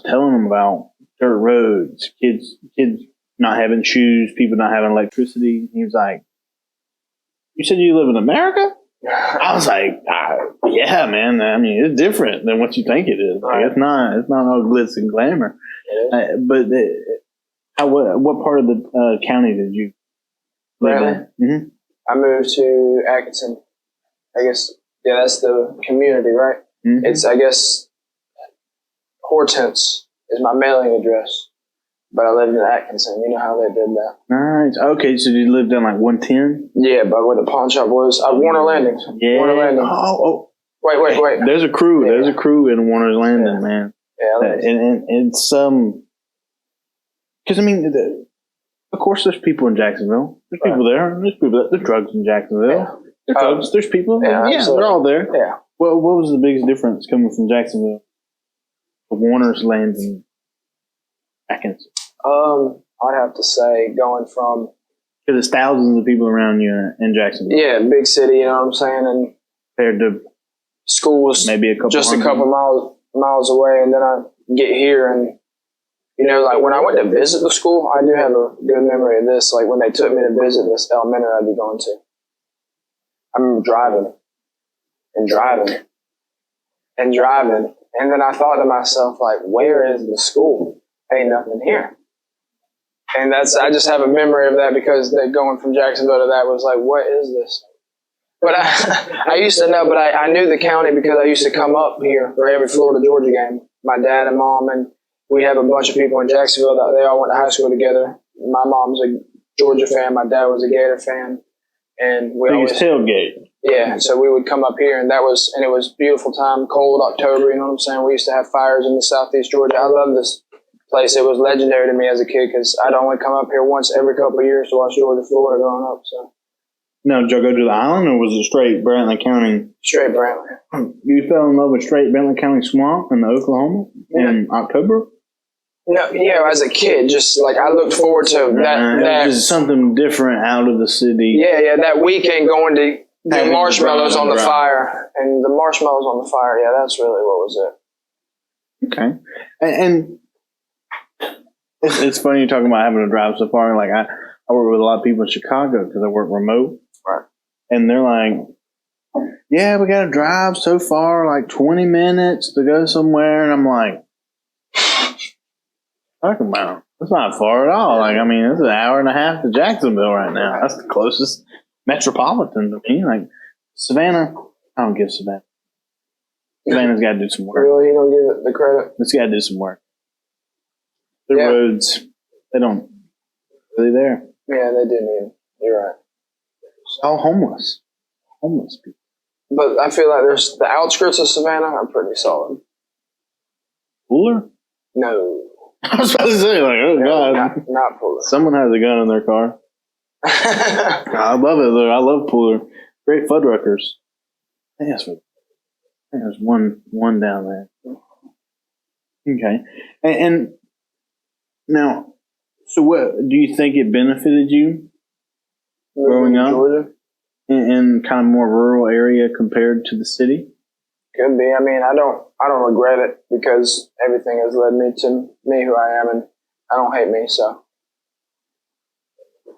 telling them about dirt roads, kids not having shoes, people not having electricity. He was like, "You said you live in America?" I was like, "Yeah, man. I mean, it's different than what you think it is. Like, it's not all glitz and glamour." But what part of the county did you live in? Mm-hmm. I moved to Atkinson. I guess, yeah, that's the community, right? Mm-hmm. It's, I guess, Hortense is my mailing address, but I lived in Atkinson. You know how they did that. Nice. Okay, so you lived in like 110? Yeah, but where the pawn shop was. Warner Landing. Yeah. Warner Landing. Oh. Wait. There's a crew. Yeah. There's a crew in Warner's Landing, man. Yeah. And it's because I mean, of course, there's people in Jacksonville. There's people there. There's people. There's drugs in Jacksonville. Yeah. There's drugs. There's people. Yeah, they're all there. Yeah. Well, what was the biggest difference coming from Jacksonville to Warner's Landing and Atkinson? I'd have to say going from, because there's thousands of people around you in Jacksonville. Yeah, big city. You know what I'm saying? And compared to schools, maybe a couple miles away, and then I get here and. You know, like when I went to visit the school, I do have a good memory of this. Like when they took me to visit this elementary I'd be going to. I remember driving. And then I thought to myself, like, where is the school? Ain't nothing here. And I just have a memory of that because going from Jacksonville to that was like, what is this? But I used to know, but I knew the county because I used to come up here for every Florida-Georgia game. My dad and mom, and we have a bunch of people in Jacksonville that they all went to high school together. My mom's a Georgia fan. My dad was a Gator fan. And we always tailgate. Yeah, so we would come up here, and it was beautiful time, cold October, you know what I'm saying? We used to have fires in the southeast Georgia. I love this place. It was legendary to me as a kid because I'd only come up here once every couple of years to watch Georgia, Florida growing up. So. Now, did you go to the island, or was it straight Brantley County? Straight Brantley. You fell in love with straight Brantley County swamp in Oklahoma in October? No, yeah, as a kid, just like I looked forward to that. Just something different out of the city. Yeah, that weekend going to get marshmallows on the fire. And the marshmallows on the fire, yeah, that's really what was it. Okay. And it's funny you're talking about having to drive so far. Like, I work with a lot of people in Chicago because I work remote. Right. And they're like, yeah, we got to drive so far, like 20 minutes to go somewhere. And I'm like, talking about, it's not far at all. Like, I mean, it's an hour and a half to Jacksonville right now. That's the closest metropolitan to me. Like, Savannah, I don't give Savannah. Savannah's got to do some work. Really? You don't give it the credit? It's got to do some work. The roads, they don't really there. Yeah, they didn't even. You're right. All homeless people. But I feel like there's the outskirts of Savannah are pretty solid. Cooler? No. I was about to say, like, oh, God. Not Pooler. Someone has a gun in their car. I love it, though. I love Pooler. Great Fuddruckers. I think there's one down there. Okay. And now, so what, do you think it benefited you growing up in kind of more rural area compared to the city? Could be. I mean, I don't regret it because everything has led me to me who I am, and I don't hate me, so.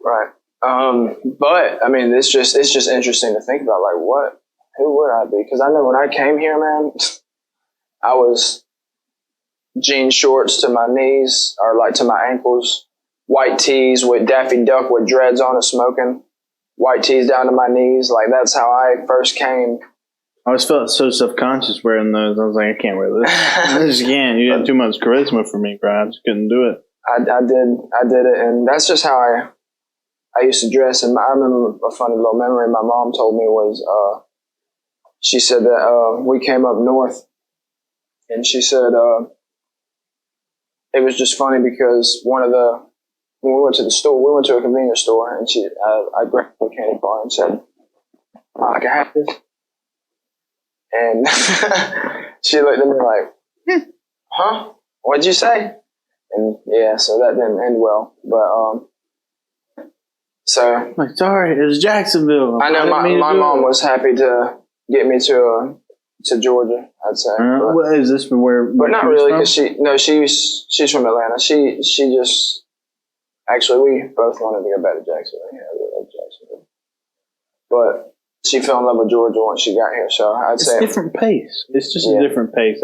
Right. But I mean, it's just interesting to think about, like, who would I be? Because I know when I came here, man, I was jean shorts to my knees, or like to my ankles, white tees with Daffy Duck with dreads on and smoking, white tees down to my knees. Like, that's how I first came. I always felt so self-conscious wearing those. I was like, I can't wear this. I just can't. You had too much charisma for me, bro. I just couldn't do it. I did it, and that's just how I used to dress. And I remember a funny little memory my mom told me was, she said that we came up north, and she said it was just funny because when we went to the store, we went to a convenience store, and I grabbed a candy bar and said, I can have this. And she looked at me like, huh? What'd you say? And yeah, so that didn't end well. But so like, sorry, it was Jacksonville. I know my mom was happy to get me to to Georgia, I'd say. Well, is this where? But not really, because she's from Atlanta. She just actually we both wanted to go back to Jacksonville. Yeah, we love Jacksonville. But she fell in love with Georgia once she got here, so I'd say it's a different pace. It's just a different pace.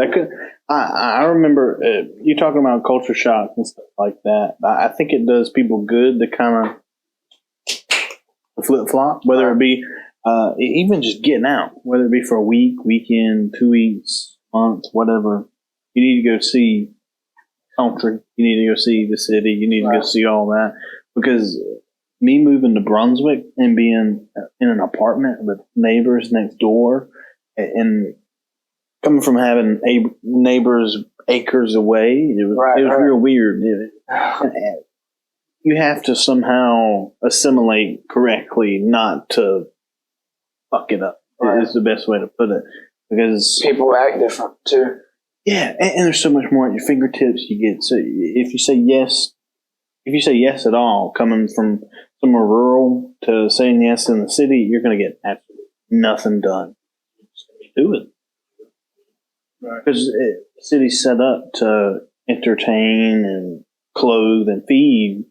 I remember you talking about culture shock and stuff like that. I think it does people good to kind of flip flop, whether it be even just getting out, whether it be for a week, weekend, 2 weeks, month, whatever. You need to go see country. You need to go see the city. You need to go see all that, because me moving to Brunswick and being in an apartment with neighbors next door, and coming from having neighbors acres away, it was real weird. You have to somehow assimilate correctly, not to fuck it up. Is the best way to put it, because people act different too. Yeah, and there's so much more at your fingertips. You get, so if you say yes at all, coming from somewhere rural to saying yes in the city, you're going to get absolutely nothing done. Do it. Because the city's set up to entertain and clothe and feed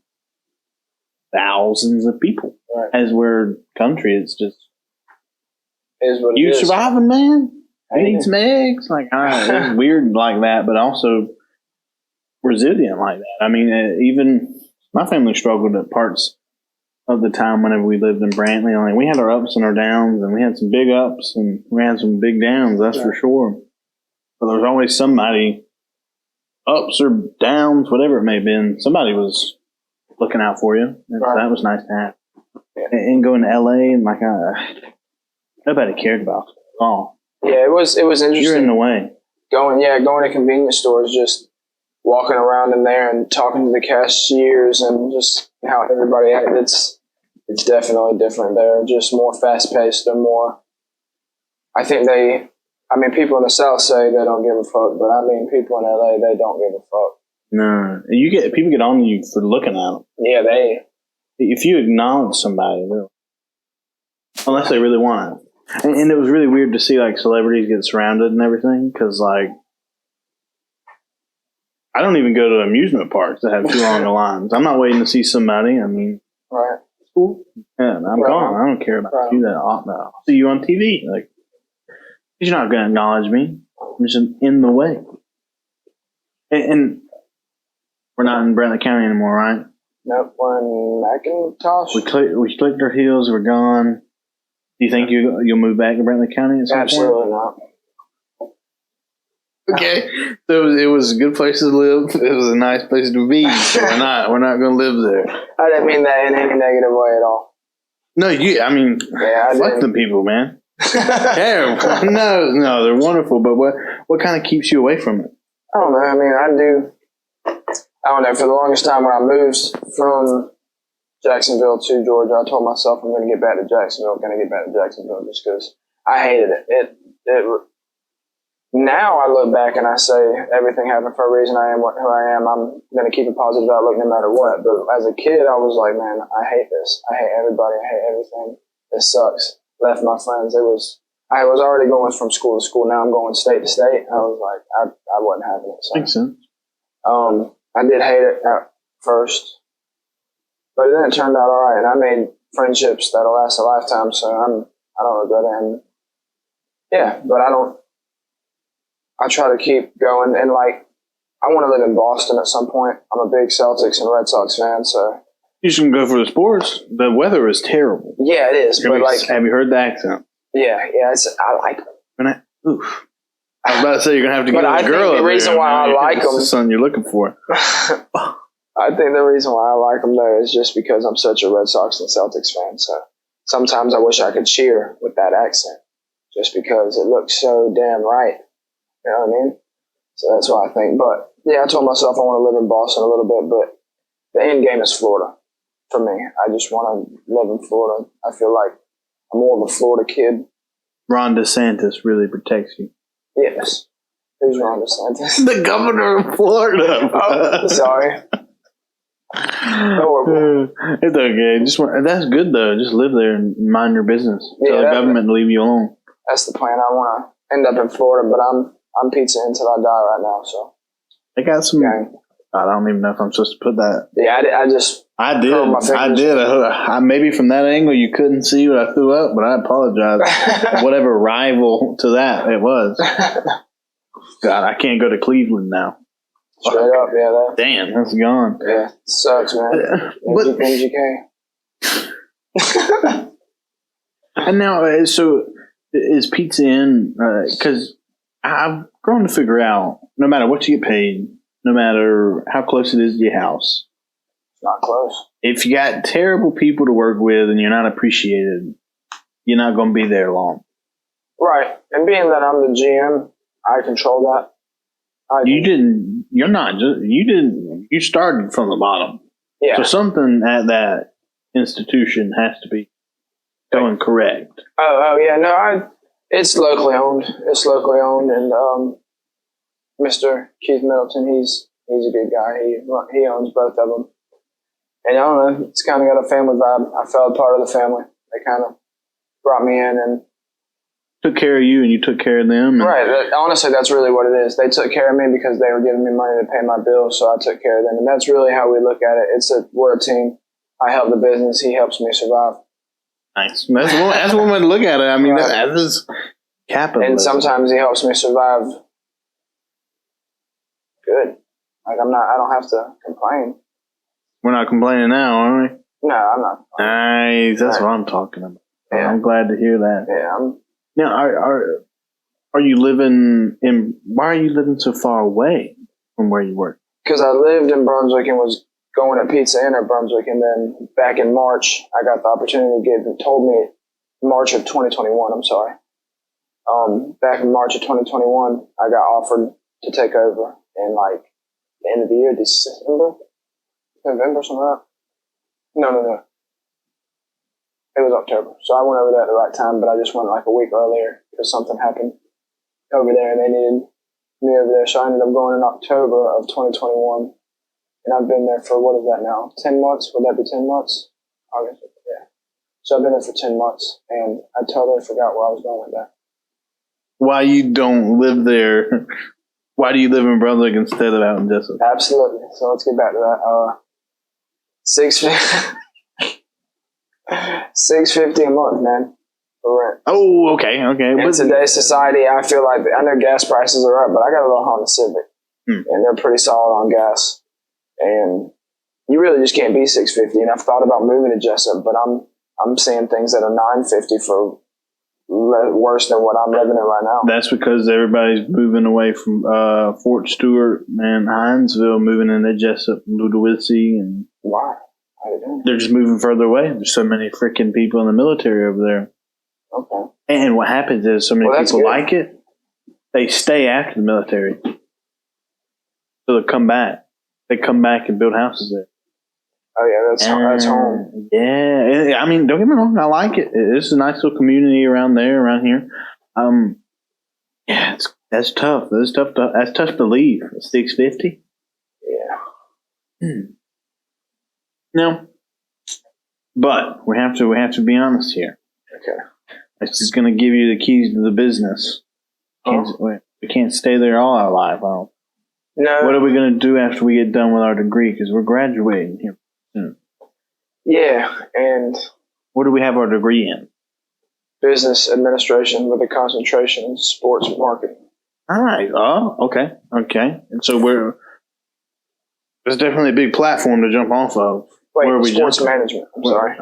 thousands of people. Right. As where country, it's just, is what you surviving, man? I need it. some eggs. Like, it's weird like that, but also resilient like that. I mean, even my family struggled at parts of the time whenever we lived in Brantley. Like, we had our ups and our downs, and we had some big ups and we had some big downs, that's for sure. But there was always somebody, ups or downs, whatever it may have been, somebody was looking out for you. And so that was nice to have. Yeah. And going to LA, and like, nobody cared about it at all. Yeah, it was interesting. You're in the way. Going to convenience stores, just walking around in there and talking to the cashiers and just how everybody acts. It's definitely different there. Just more fast paced. They're more. I think people in the South say they don't give a fuck, but I mean, people in LA, they don't give a fuck. No, people get on you for looking at them. Yeah, if you acknowledge somebody, unless they really want it. And it was really weird to see like celebrities get surrounded and everything, because like I don't even go to amusement parks that have too long of lines. I'm not waiting to see somebody. I mean, it's cool. Yeah, I'm gone. I don't care about you that often. I'll see you on TV. Like, you're not going to acknowledge me. I'm just in the way. And we're not in Brantley County anymore, right? Nope, we're in Macintosh. We clicked our heels. We're gone. Do you think you'll move back to Brantley County at some Absolutely point? Not. Okay, so it was a good place to live. It was a nice place to be. We're not going to live there. I didn't mean that in any negative way at all. No, I fuck them people, man. Terrible. No, they're wonderful. But what kind of keeps you away from it? I don't know. I mean, I don't know. For the longest time when I moved from Jacksonville to Georgia, I told myself I'm going to get back to Jacksonville. Just because I hated it. Now I look back and I say everything happened for a reason. I am who I am. I'm going to keep a positive outlook no matter what. But as a kid, I was like, man, I hate this. I hate everybody. I hate everything. This sucks. Left my friends. I was already going from school to school. Now I'm going state to state. I was like, I wasn't having it. So. Makes sense. I did hate it at first. But then it turned out all right, and I made friendships that'll last a lifetime. So I don't regret it. And yeah, but I try to keep going, and like I want to live in Boston at some point. I'm a big Celtics and Red Sox fan, so you shouldn't go for the sports. The weather is terrible. Yeah, it is. But like, have you heard the accent? Yeah. I like them. Oof. I was about to say you're gonna have to get a girl. The reason why I like them, the son you're looking for. I think the reason why I like them though is just because I'm such a Red Sox and Celtics fan. So sometimes I wish I could cheer with that accent, just because it looks so damn right. You know what I mean? So that's why I think. But yeah, I told myself I want to live in Boston a little bit, but the end game is Florida for me. I just want to live in Florida. I feel like I'm more of a Florida kid. Ron DeSantis really protects you. Yes. Who's Ron DeSantis? The governor of Florida. Oh, sorry. Horrible. It's okay. That's good though. Just live there and mind your business. Tell the government to leave you alone. That's the plan. I want to end up in Florida, but I'm pizza until I die right now. So They got some. gang. I don't even know if I'm supposed to put that. Yeah, I just I did. curled my fingers. Maybe from that angle you couldn't see what I threw up, but I apologize. Whatever rival to that it was. God, I can't go to Cleveland now. Straight up, yeah. That, Damn, that's gone. yeah, sucks, man. But MGK. and now, so is Pizza Inn? Because I've grown to figure out, no matter what you get paid, no matter how close it is to your house, Not close. if you got terrible people to work with and you're not appreciated, you're not going to be there long. Right, and being that I'm the GM, I control that. You started from the bottom. Yeah. So something at that institution has to be going correct. Oh yeah, no, it's locally owned. It's locally owned, and Mr. Keith Middleton, he's a good guy. He owns both of them, and I don't know, it's kind of got a family vibe. I felt part of the family. They kind of brought me in and Took care of you, and you took care of them. right. Honestly, that's really what it is. They took care of me because they were giving me money to pay my bills, so I took care of them, and that's really how we look at it. We're a team. I help the business. He helps me survive. Nice. That's one way to look at it. I mean, Right. that is capitalism. And sometimes he helps me survive. Good. Like I don't have to complain. We're not complaining now, are we? No, I'm not. Nice. That's Right. what I'm talking about. Yeah. I'm glad to hear that. Yeah, Now, are you living in? Why are you living so far away from where you work? because I lived in Brunswick and was going to Pizza Inn at Brunswick, and then back in March, I got the opportunity told me March of 2021. I'm sorry. Back in March of 2021, I got offered to take over in like the end of the year, November, something like that. No. It was October. So I went over there at the right time, but I just went like a week earlier because something happened over there and they needed me over there. So I ended up going in October of 2021. And I've been there for, what is that now? 10 months? Would that be 10 months? August, yeah. So I've been there for 10 months and I totally forgot where I was going with that. Why you don't live there? Why do you live in Brunswick instead of out in Jessup? Absolutely. So let's get back to that. $650 a month, man, for rent. Oh, okay. In today's society, I feel like I know gas prices are up, but I got a little Honda Civic, and they're pretty solid on gas. And you really just can't beat $650. And I've thought about moving to Jessup, but I'm seeing things that are $950 for worse than what I'm living in right now. That's because everybody's moving away from Fort Stewart and Hinesville, moving into Jessup, Ludowici, and Why? How you doing? they're just moving further away. There's so many freaking people in the military over there. Okay. And what happens is so many people like it, they stay after the military. So they come back. They come back and build houses there. Oh yeah, that's home. Yeah, I mean, don't get me wrong, I like it. It's a nice little community around here. Yeah, that's tough. That's tough to leave. $650. Yeah. No, but we have to be honest here. Okay. It's just going to give you the keys to the business. We can't stay there all our life. No. What are we going to do after we get done with our degree? Because we're graduating here soon. Yeah, and What do we have our degree in? business administration with a concentration in sports marketing. All right. Oh, okay. And so there's definitely a big platform to jump off of. Wait, Where are we sports jumping? management. I'm sorry.